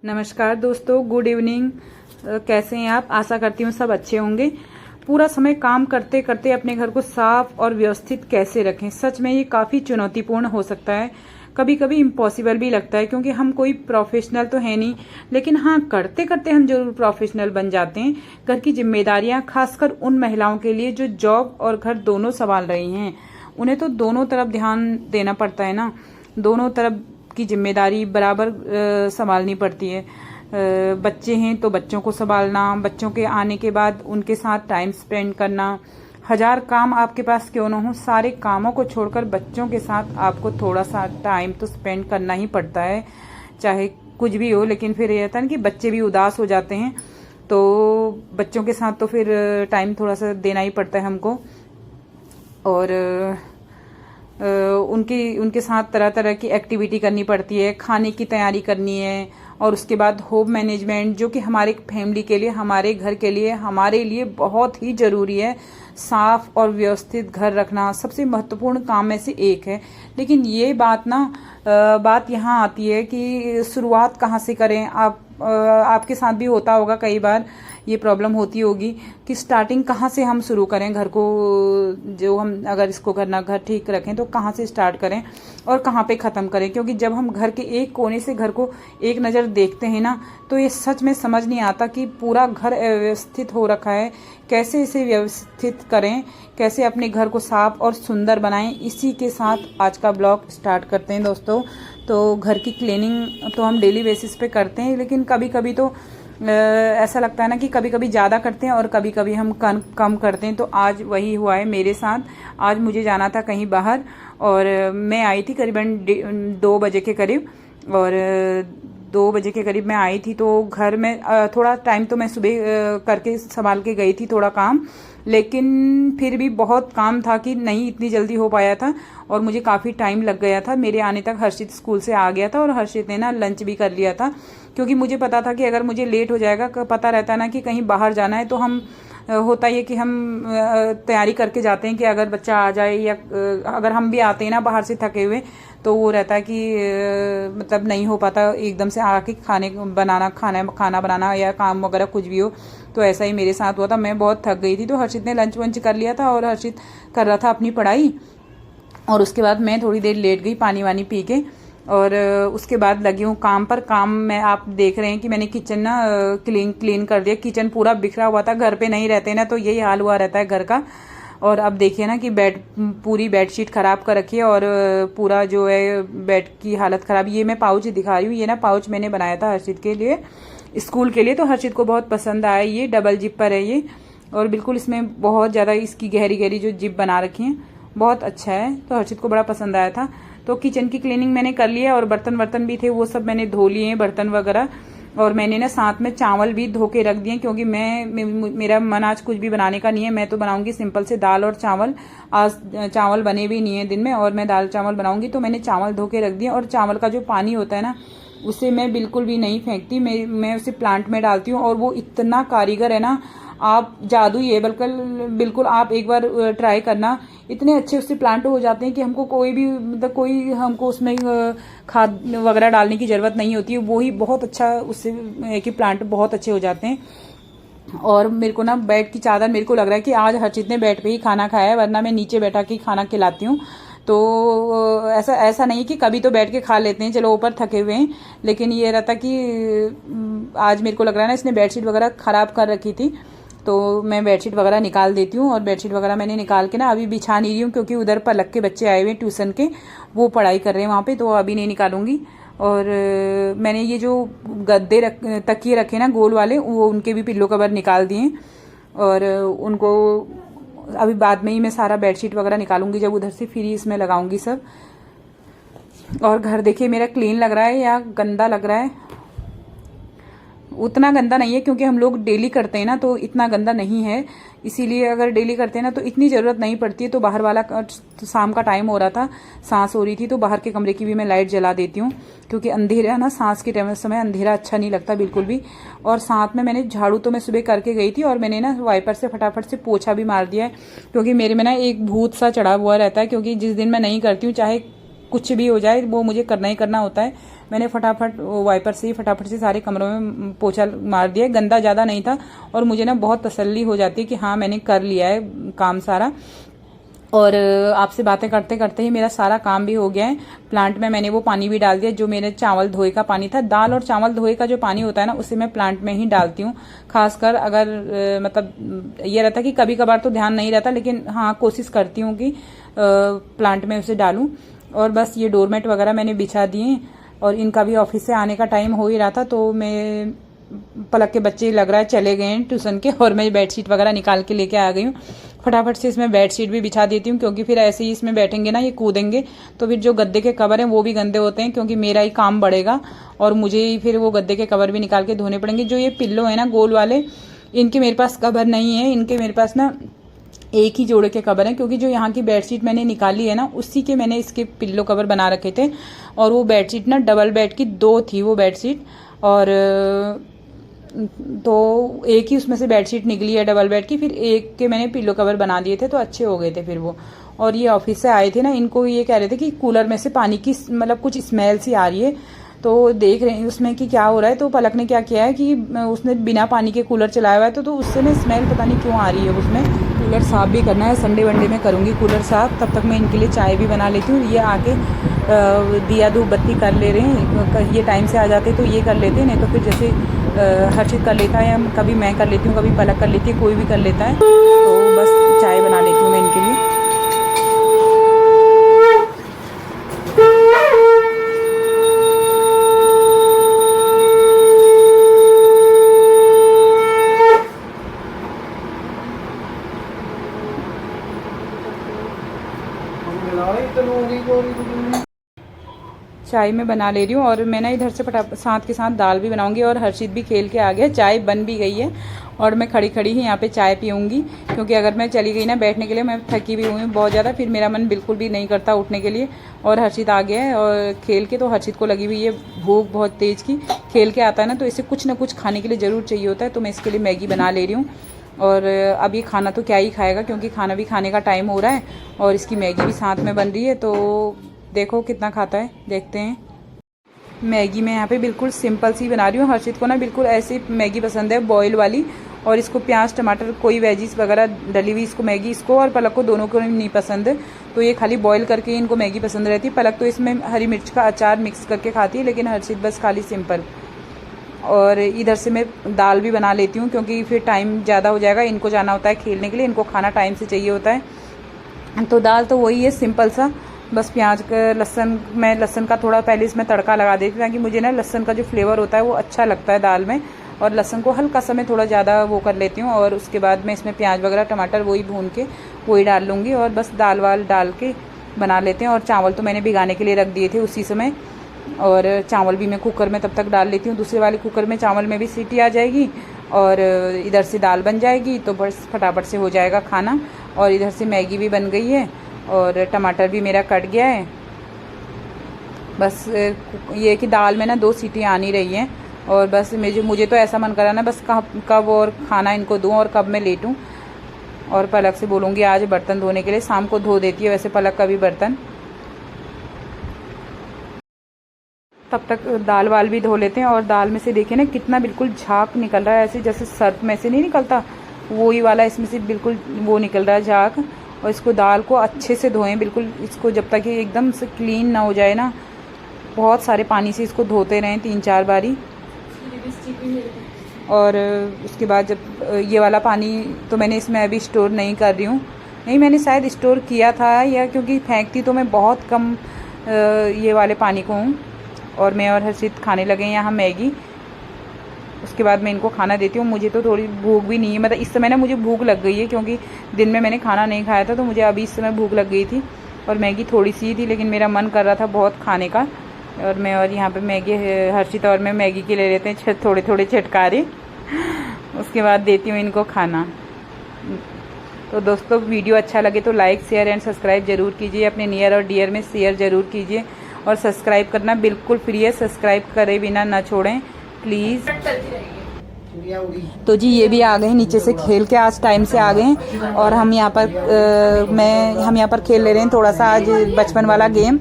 नमस्कार दोस्तों, good evening. कैसे हैं आप? आशा करती हूँ सब अच्छे होंगे। पूरा समय काम करते करते अपने घर को साफ और व्यवस्थित कैसे रखें, सच में ये काफ़ी चुनौतीपूर्ण हो सकता है। कभी कभी इम्पॉसिबल भी लगता है, क्योंकि हम कोई प्रोफेशनल तो है नहीं, लेकिन हाँ, करते करते हम जरूर प्रोफेशनल बन जाते हैं। घर की जिम्मेदारियां खासकर उन महिलाओं के लिए जो जॉब और घर दोनों संभाल रही हैं, उन्हें तो दोनों तरफ ध्यान देना पड़ता है ना। दोनों तरफ की जिम्मेदारी बराबर संभालनी पड़ती है। बच्चे हैं तो बच्चों को संभालना, बच्चों के आने के बाद उनके साथ टाइम स्पेंड करना। हजार काम आपके पास क्यों ना हो, सारे कामों को छोड़कर बच्चों के साथ आपको थोड़ा सा टाइम तो स्पेंड करना ही पड़ता है, चाहे कुछ भी हो। लेकिन फिर ये रहता है ना कि बच्चे भी उदास हो जाते हैं, तो बच्चों के साथ तो फिर टाइम थोड़ा सा देना ही पड़ता है हमको। और उनके साथ तरह तरह की एक्टिविटी करनी पड़ती है, खाने की तैयारी करनी है, और उसके बाद होम मैनेजमेंट, जो कि हमारे फैमिली के लिए, हमारे घर के लिए, हमारे लिए बहुत ही ज़रूरी है। साफ और व्यवस्थित घर रखना सबसे महत्वपूर्ण काम में से एक है। लेकिन ये बात यहाँ आती है कि शुरुआत कहाँ से करें। आपके साथ भी होता होगा, कई बार ये प्रॉब्लम होती होगी कि स्टार्टिंग कहाँ से हम शुरू करें घर को। जो हम अगर इसको करना, घर ठीक रखें, तो कहाँ से स्टार्ट करें और कहाँ पे ख़त्म करें। क्योंकि जब हम घर के एक कोने से घर को एक नज़र देखते हैं ना, तो ये सच में समझ नहीं आता कि पूरा घर अव्यवस्थित हो रखा है। कैसे इसे व्यवस्थित करें, कैसे अपने घर को साफ और सुंदर बनाएं। इसी के साथ आज का ब्लॉग स्टार्ट करते हैं दोस्तों। तो घर की क्लीनिंग तो हम डेली बेसिस पे करते हैं, लेकिन कभी कभी तो ऐसा लगता है ना कि कभी कभी ज़्यादा करते हैं और कभी कभी हम कम करते हैं। तो आज वही हुआ है मेरे साथ। आज मुझे जाना था कहीं बाहर, और मैं आई थी करीबन 2 बजे के करीब, और 2 बजे के करीब मैं आई थी। तो घर में थोड़ा टाइम तो मैं सुबह करके संभाल के गई थी थोड़ा काम, लेकिन फिर भी बहुत काम था कि नहीं इतनी जल्दी हो पाया था, और मुझे काफ़ी टाइम लग गया था। मेरे आने तक हर्षित स्कूल से आ गया था, और हर्षित ने ना लंच भी कर लिया था। क्योंकि मुझे पता था कि अगर मुझे लेट हो जाएगा, पता रहता है ना कि कहीं बाहर जाना है, तो हम होता ही है कि हम तैयारी करके जाते हैं कि अगर बच्चा आ जाए, या अगर हम भी आते हैं ना बाहर से थके हुए, तो वो रहता है कि मतलब नहीं हो पाता एकदम से आके खाना बनाना या काम वगैरह कुछ भी हो। तो ऐसा ही मेरे साथ हुआ था, मैं बहुत थक गई थी। तो हर्षित ने लंच वंच कर लिया था, और हर्षित कर रहा था अपनी पढ़ाई, और उसके बाद मैं थोड़ी देर लेट गई पानी वानी पी के, और उसके बाद लगी हूँ काम पर। काम में आप देख रहे हैं कि मैंने किचन ना क्लीन कर दिया। किचन पूरा बिखरा हुआ था, घर पे नहीं रहते ना तो यही हाल हुआ रहता है घर का। और अब देखिए ना कि पूरी बेडशीट ख़राब कर रखी है, और पूरा जो है बेड की हालत ख़राब। ये मैं पाउच दिखा रही हूँ, ये ना पाउच मैंने बनाया था हर्षित के लिए, स्कूल के लिए। तो हर्षित को बहुत पसंद आया। ये डबल जिप पर है ये, और बिल्कुल इसमें बहुत ज़्यादा इसकी गहरी गहरी जो जिप बना रखी है, बहुत अच्छा है। तो हर्षित को बड़ा पसंद आया था। तो किचन की क्लीनिंग मैंने कर लिया, और बर्तन भी थे वो सब मैंने धो लिए हैं, बर्तन वगैरह। और मैंने ना साथ में चावल भी धो के रख दिए, क्योंकि मेरा मन आज कुछ भी बनाने का नहीं है। मैं तो बनाऊंगी सिंपल से दाल और चावल। आज चावल बने भी नहीं है दिन में, और मैं दाल चावल बनाऊंगी। तो मैंने चावल धो के रख दिए, और चावल का जो पानी होता है ना, उसे मैं बिल्कुल भी नहीं फेंकती, मैं उसे प्लांट में डालती हूँ। और वो इतना कारीगर है ना, आप जादू ही है बिल्कुल आप एक बार ट्राई करना। इतने अच्छे उससे प्लांट हो जाते हैं कि हमको कोई हमको उसमें खाद वगैरह डालने की ज़रूरत नहीं होती है। वो ही बहुत अच्छा उससे है कि प्लांट बहुत अच्छे हो जाते हैं। और मेरे को ना बेड की चादर, मेरे को लग रहा है कि आज हर्षित ने बेड पे ही खाना खाया है, वरना मैं नीचे बैठा के खाना खिलाती हूँ। तो ऐसा नहीं कि कभी तो बैठ के खा लेते हैं, चलो ऊपर थके हुए हैं, लेकिन ये रहता कि आज मेरे को लग रहा है ना इसने बेडशीट वगैरह ख़राब कर रखी थी। तो मैं बेडशीट वगैरह निकाल देती हूँ, और बेडशीट वगैरह मैंने निकाल के ना अभी बिछा नहीं रही हूँ, क्योंकि उधर पलक के बच्चे आए हुए हैं ट्यूशन के, वो पढ़ाई कर रहे हैं वहाँ पे, तो अभी नहीं निकालूंगी। और मैंने ये जो तकिए रखे ना गोल वाले, वो उनके भी पिल्लो कवर निकाल दिए, और उनको अभी बाद में ही मैं सारा बेडशीट वगैरह निकालूंगी, जब उधर से फ्री इसमें लगाऊंगी सब। और घर देखिए मेरा क्लीन लग रहा है या गंदा लग रहा है? उतना गंदा नहीं है, क्योंकि हम लोग डेली करते हैं ना, तो इतना गंदा नहीं है। इसीलिए अगर डेली करते हैं ना तो इतनी ज़रूरत नहीं पड़ती है। तो बाहर वाला शाम का टाइम हो रहा था, सांस हो रही थी, तो बाहर के कमरे की भी मैं लाइट जला देती हूँ, क्योंकि अंधेरा ना, सांस के समय अंधेरा अच्छा नहीं लगता बिल्कुल भी। और साथ में मैंने झाड़ू तो मैं सुबह करके गई थी, और मैंने ना वाइपर से फटाफट से पोछा भी मार दिया है, क्योंकि मेरे में ना एक भूत सा चढ़ा हुआ रहता है। क्योंकि जिस दिन मैं नहीं करती हूँ, चाहे कुछ भी हो जाए, वो मुझे करना ही करना होता है। मैंने फटाफट वाइपर से ही फटाफट से सारे कमरों में पोछा मार दिया। गंदा ज़्यादा नहीं था और मुझे ना बहुत तसल्ली हो जाती है कि हाँ मैंने कर लिया है काम सारा। और आपसे बातें करते करते ही मेरा सारा काम भी हो गया है। प्लांट में मैंने वो पानी भी डाल दिया जो मेरे चावल धोए का पानी था। दाल और चावल धोए का जो पानी होता है ना उसे मैं प्लांट में ही डालती हूँ। खासकर अगर मतलब ये रहता कि कभी कभार तो ध्यान नहीं रहता, लेकिन हाँ कोशिश करती हूँ कि प्लांट में उसे डालूँ। और बस ये डोरमेट वगैरह मैंने बिछा दिए और इनका भी ऑफिस से आने का टाइम हो ही रहा था, तो मैं पलक के बच्चे लग रहा है चले गए हैं ट्यूशन के और मैं बेडशीट वगैरह निकाल के लेके आ गई हूँ। फटाफट से इसमें बेडशीट भी बिछा देती हूँ क्योंकि फिर ऐसे ही इसमें बैठेंगे ना ये कूदेंगे तो फिर जो गद्दे के कवर हैं वो भी गंदे होते हैं, क्योंकि मेरा ही काम बढ़ेगा और मुझे ही फिर वो गद्दे के कवर भी निकाल के धोने पड़ेंगे। जो ये पिल्लो है ना गोल वाले, इनके मेरे पास कवर नहीं है, इनके मेरे पास ना एक ही जोड़े के कवर हैं, क्योंकि जो यहाँ की बेडशीट मैंने निकाली है ना उसी के मैंने इसके पिल्लो कवर बना रखे थे। और वो बेडशीट ना डबल बेड की 2 थी वो बेडशीट, और तो एक ही उसमें से बेडशीट निकली है डबल बेड की, फिर एक के मैंने पिल्लो कवर बना दिए थे तो अच्छे हो गए थे फिर वो। और ये ऑफिस से आए थे ना, इनको ये कह रहे थे कि कूलर में से पानी की मतलब कुछ स्मेल सी आ रही है, तो देख रहे हैं उसमें कि क्या हो रहा है। तो पलक ने क्या किया है कि उसने बिना पानी के कूलर चलाया हुआ है तो उससे ना स्मेल पता नहीं क्यों आ रही है उसमें। कूलर साफ़ भी करना है, संडे वनडे में करूँगी कूलर साफ़। तब तक मैं इनके लिए चाय भी बना लेती हूँ। ये आके दिया धूप बत्ती कर ले रहे हैं, ये टाइम से आ जाते तो ये कर लेते, नहीं तो फिर जैसे हर्षित कर लेता है या कभी मैं कर लेती हूँ, कभी पलक कर लेती है, कोई भी कर लेता है। तो बस चाय बना लेती हूँ मैं इनके लिए। चाय मैं बना ले रही हूँ और मैं ना इधर से साथ के साथ दाल भी बनाऊंगी और हर्षित भी खेल के आ गया। चाय बन भी गई है और मैं खड़ी खड़ी ही यहाँ पे चाय पीऊँगी, क्योंकि अगर मैं चली गई ना बैठने के लिए, मैं थकी भी हुई हूँ बहुत ज़्यादा, फिर मेरा मन बिल्कुल भी नहीं करता उठने के लिए। और हर्षित आ गया है और खेल के, तो हर्षित को लगी हुई है भूख बहुत तेज़ की। खेल के आता है ना तो इसे कुछ ना कुछ खाने के लिए ज़रूर चाहिए होता है, तो मैं इसके लिए मैगी बना ले रही हूँ। और अब ये खाना तो क्या ही खाएगा, क्योंकि खाना भी खाने का टाइम हो रहा है और इसकी मैगी भी साथ में बन रही है, तो देखो कितना खाता है, देखते हैं। मैगी मैं यहाँ पे बिल्कुल सिंपल सी बना रही हूँ। हर्षित को ना बिल्कुल ऐसी मैगी पसंद है बॉयल वाली, और इसको प्याज टमाटर कोई वेजिस वगैरह डली हुई इसको मैगी, इसको और पलक को दोनों को नहीं पसंद, तो ये खाली बॉयल करके इनको मैगी पसंद रहती है। पलक तो इसमें हरी मिर्च का अचार मिक्स करके खाती है, लेकिन हर्षित बस खाली सिंपल। और इधर से मैं दाल भी बना लेती हूँ क्योंकि फिर टाइम ज़्यादा हो जाएगा, इनको जाना होता है खेलने के लिए, इनको खाना टाइम से चाहिए होता है। तो दाल तो वही है सिंपल सा, बस प्याज का लहसन, मैं लहसन का थोड़ा पहले इसमें तड़का लगा देती हूँ ताकि मुझे ना लहसन का जो फ्लेवर होता है वो अच्छा लगता है दाल में, और लहसन को हल्का सा मैं थोड़ा ज़्यादा वो कर लेती हूँ। और उसके बाद मैं इसमें प्याज वगैरह टमाटर वही भून के वही डाल लूँगी और बस दाल वाल डाल के बना लेते हैं। और चावल तो मैंने भिगाने के लिए रख दिए थे उसी समय, और चावल भी मैं कुकर में तब तक डाल लेती हूँ। दूसरे वाले कुकर में चावल में भी सीटी आ जाएगी और इधर से दाल बन जाएगी, तो बस फटाफट से हो जाएगा खाना। और इधर से मैगी भी बन गई है और टमाटर भी मेरा कट गया है। बस ये कि दाल में ना 2 सीटी आनी रही हैं, और बस मुझे तो ऐसा मन करा ना बस कब और खाना इनको दूँ और कब मैं लेटूँ। और पलक से बोलूँगी आज बर्तन धोने के लिए, शाम को धो देती है वैसे पलक का भी बर्तन। तब तक दाल वाल भी धो लेते हैं। और दाल में से देखिए ना कितना बिल्कुल झाग निकल रहा है, ऐसे जैसे सर्फ में से नहीं निकलता वही वाला, इसमें से बिल्कुल वो निकल रहा है झाग। और इसको दाल को अच्छे से धोएं बिल्कुल, इसको जब तक ये एकदम से क्लीन ना हो जाए ना, बहुत सारे पानी से इसको धोते रहें 3-4 बारी। और उसके बाद जब ये वाला पानी तो मैंने इसमें अभी स्टोर नहीं कर रही हूँ, नहीं मैंने शायद स्टोर किया था, या क्योंकि फेंकती तो मैं बहुत कम ये वाले पानी को हूँ। और मैं और हर्षित खाने लगे हैं यहाँ मैगी। उसके बाद मैं इनको खाना देती हूँ। मुझे तो थोड़ी भूख भी नहीं है, मतलब इस समय ना मुझे भूख लग गई है क्योंकि दिन में मैंने खाना नहीं खाया था, तो मुझे अभी इस समय भूख लग गई थी। और मैगी थोड़ी सी ही थी लेकिन मेरा मन कर रहा था बहुत खाने का। और मैं और यहाँ पे मैगी हर्षित और मैं मैगी के ले लेते हैं थोड़े थोड़े छटकारे, उसके बाद देती हूँ इनको खाना। तो दोस्तों वीडियो अच्छा लगे तो लाइक शेयर एंड सब्सक्राइब ज़रूर कीजिए, अपने नियर और डियर में शेयर ज़रूर कीजिए, और सब्सक्राइब करना बिल्कुल फ्री है, सब्सक्राइब करे बिना ना छोड़ें प्लीज़। चिड़िया उड़ी। तो जी ये भी आ गए हैं नीचे से खेल के, आज टाइम से आ गए हैं और हम यहाँ पर हम यहाँ पर खेल ले रहे हैं थोड़ा सा आज बचपन वाला गेम,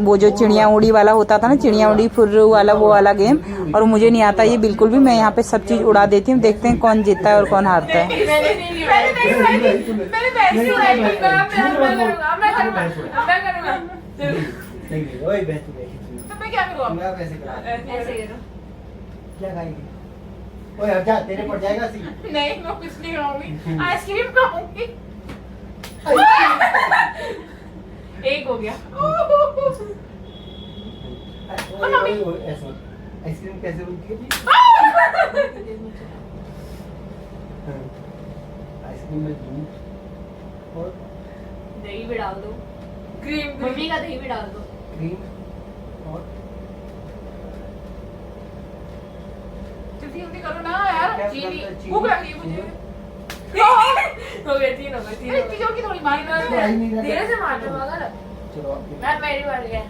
वो जो चिड़िया उड़ी वाला होता था ना, चिड़िया उड़ी फुर्रू वाला, वो वाला गेम। और मुझे नहीं आता ये बिल्कुल भी, मैं यहाँ पे सब चीज़ उड़ा देती हूँ। देखते हैं कौन जीतता है और कौन हारता है। क्या खाएगी? ओए हट जा, तेरे पड़ जाएगा सी। नहीं, मैं कुछ नहीं खाऊंगी, आइसक्रीम खाऊंगी। एक हो गया। आइसक्रीम कैसे बनती है? आइसक्रीम में दूध और दही भी डाल दो, क्रीम, मम्मी का दही भी डाल दो, क्रीम और जल्दी करो ना यार, चीनी, भूख लग रही है मुझे। हो गया, तीन हो गए, तीन। चीजों की थोड़ी मार धीरे से मारना होगा ना। चलो मैं मेरी बार गया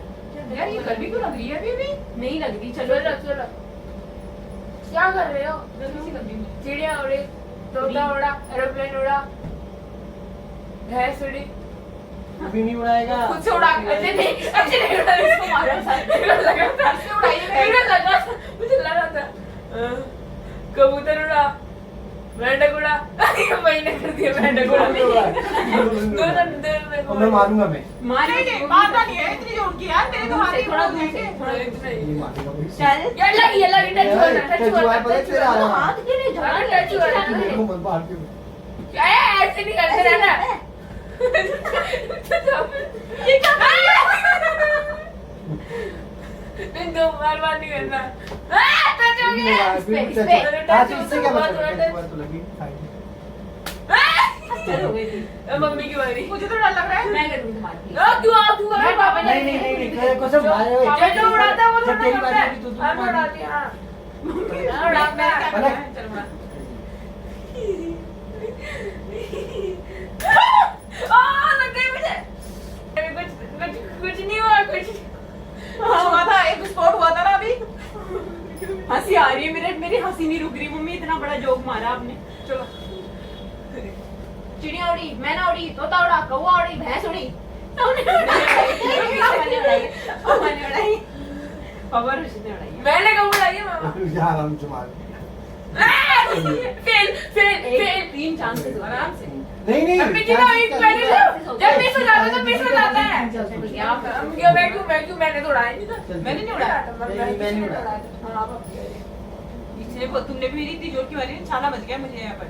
यार, ये गर्मी क्यों लग रही है? अभी भी नहीं लग रही। चलो चलो, क्या कर रहे हो? चिड़िया उड़ी, तोता उड़ा, एरोप्लेन उड़ा, भैंस उड़ी, अभी नहीं उड़ाएगा। खुद से उड़ा। अच्छे नहीं उड़ा, इसको मारा था, लगा था, मुझे लगा था। कबूतर उड़ा, मेंढक उड़ा, मैंने कर दिया मेंढक उड़ा। मैं मारूंगा, मैं मारता नहीं है इतनी जोर की यार, तेरे तो हाथ ही थोड़ा दूर से, थोड़ा इतना ही। चल ये लगी टच हुआ हाथ के लिए जा, टच हुआ ऐसे नहीं करते रहना। ये क्या दो बार नहीं करना। टच हो गया, मम्मी की बारी। मुझे तो डर लग रहा है, मैं करूंगी तुम्हारी। तू पापा नहीं कुछ मारे हो। जो उड़ाता है वो तो करता है, हम उड़ाते हैं। हां उड़ाता है, चल मार। लग गई मुझे। कुछ नहीं हुआ, कुछ हुआ था, एक स्पॉट हुआ था ना अभी। हंसी आ रही है मेरी हंसी नहीं रुक रही। मम्मी इतना बड़ा जोक मारा आपने। चलो, चिड़िया उड़ी, मैना उड़ी, तोता उड़ा, कौवा उड़ी, भैंस उड़ी, मैंने कब उड़ाई है मामा? फेल 3 चांसेस आराम से। नहीं मम्मी जी ना एक मैंने जब मिस हो जाता है तो मिस हो जाता है। क्या मैं क्यों मैंने तो उड़ाया नहीं था। मैंने नहीं उड़ाया, मैंने उड़ाया। हां इसलिए तुमने भी मेरी इतनी जोर की मारी, छाला बच गया मुझे यहाँ पर।